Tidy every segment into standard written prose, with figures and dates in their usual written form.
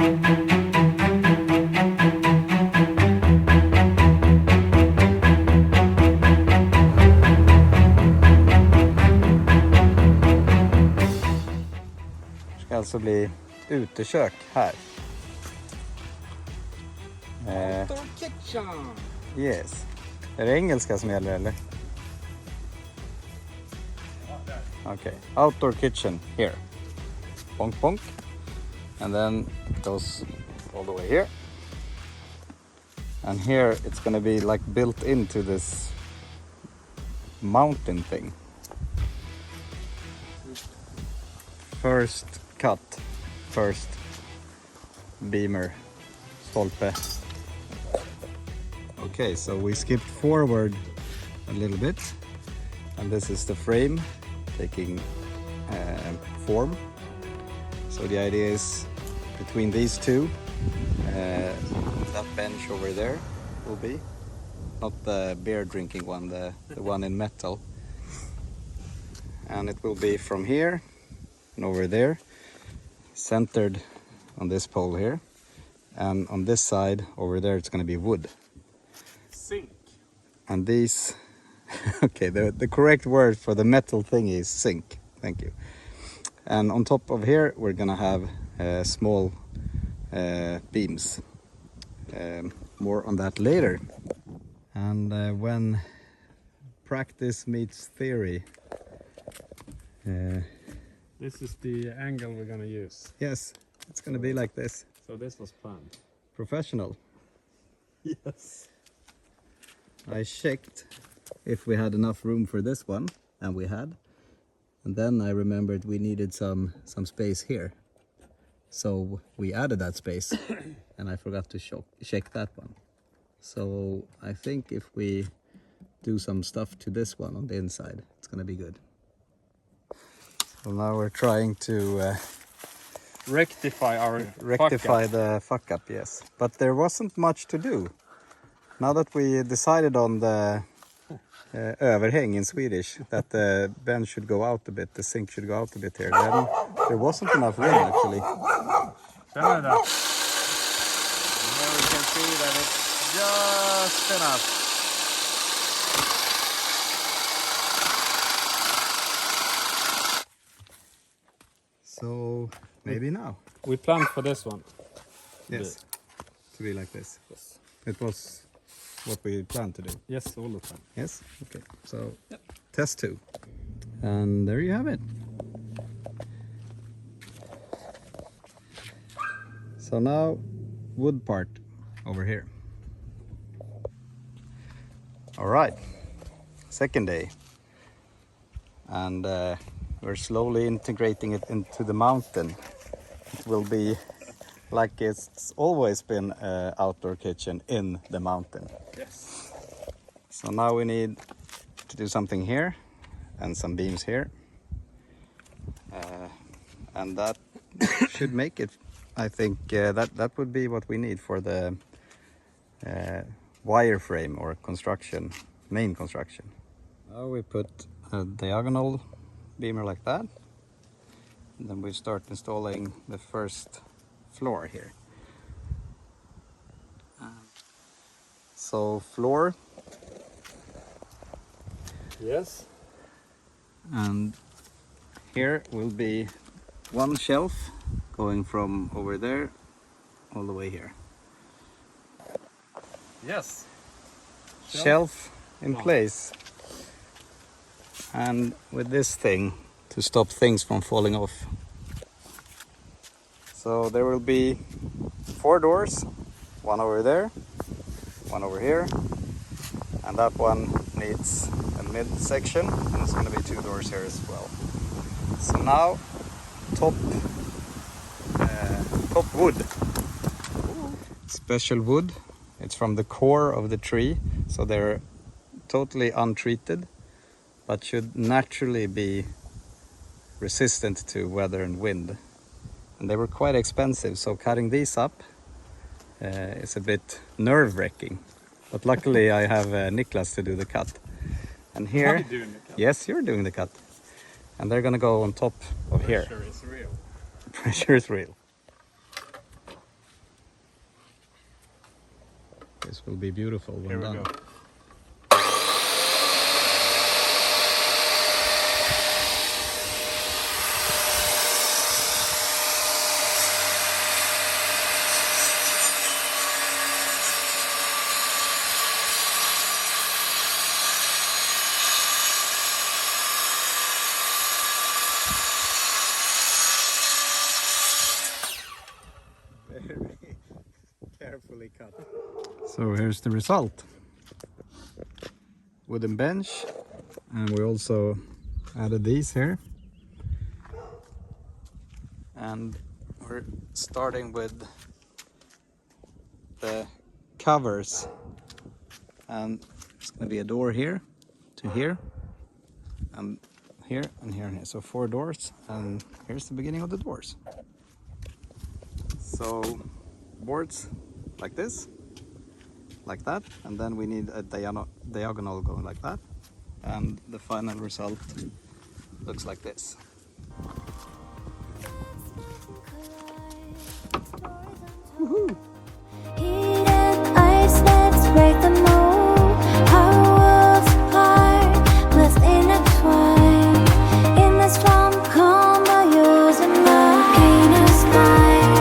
Det ska alltså bli utekök här. Outdoor kitchen! Yes. Är det engelska som gäller eller? Okay. Outdoor kitchen here. Bonk bonk. And then it goes all the way here. And here it's gonna be like built into this mountain thing. First cut. First beamer. Stolpe. Okay, so we skipped forward a little bit. And this is the frame taking form. So the idea is between these two, that bench over there will be, not the beer drinking one, the one in metal. And it will be from here and over there, centered on this pole here. And on this side over there it's going to be wood. Sink. And these, okay, the correct word for the metal thing is sink. Thank you. And on top of here we're gonna have small beams. More on that later. And when practice meets theory. This is the angle we're gonna use. Yes, it's gonna be like this. So this was planned. Professional. Yes. I checked if we had enough room for this one, and we had. And then I remembered we needed some space here. So we added that space and I forgot to check that one. So I think if we do some stuff to this one on the inside, it's gonna be good. So now we're trying to Rectify the fuck up, yes. But there wasn't much to do. Now that we decided on the överhäng in Swedish, that the bench should go out a bit, the sink should go out a bit here, then there wasn't enough room actually. Känner du det? Here we can see that it's just enough. So maybe now. We planned for this one. Yes, to be like this. Yes. It was what we planned to do. Yes, all the time. Yes, okay. So test 2. And there you have it. So now wood part over here. All right, second day. And we're slowly integrating it into the mountain. It will be like it's always been an outdoor kitchen in the mountain. Yes. So now we need to do something here and some beams here. And that should make it, I think that would be what we need for the wireframe or construction, main construction. Now we put a diagonal beamer like that. And then we start installing the first floor here. So floor. Yes. And here will be one shelf going from over there all the way here. Yes. Shelf in place. And with this thing to stop things from falling off. So there will be 4 doors, one over there, one over here, and that one needs a mid-section, and there's going to be 2 doors here as well. So now, top wood. Special wood. It's from the core of the tree, so they're totally untreated, but should naturally be resistant to weather and wind. And they were quite expensive, so cutting these up is a bit nerve-wracking. But luckily I have Niklas to do the cut. And here, Are you doing the cut? Yes, you're doing the cut. And they're gonna go on top of here. Pressure is real. Pressure is real. This will be beautiful when Here we done. go. Very carefully cut. So here's the result. Wooden bench, and we also added these here. And we're starting with the covers, and it's going to be a door here to here, and here and here and here. So 4 doors, and here's the beginning of the doors. So boards like this, like that, and then we need a diagonal going like that, and the final result looks like this. Woohoo! Hidden ice, let's break the mold. Our worlds apart, let's intertwine. In this from combo, yours and mine. Pain is fire,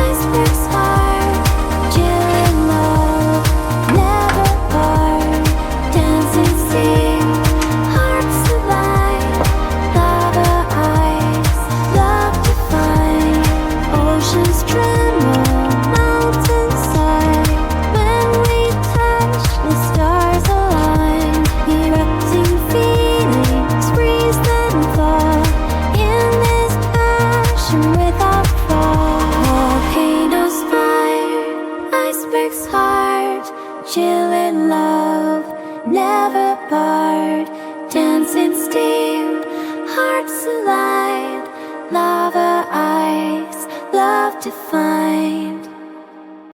icebergs hard. Chill in love, never part. Dancing sea, hearts alive. Lava eyes, love divine. Oceans tremble. Chill in love, never part. Dancing steel, hearts aligned. Lava eyes, love divine.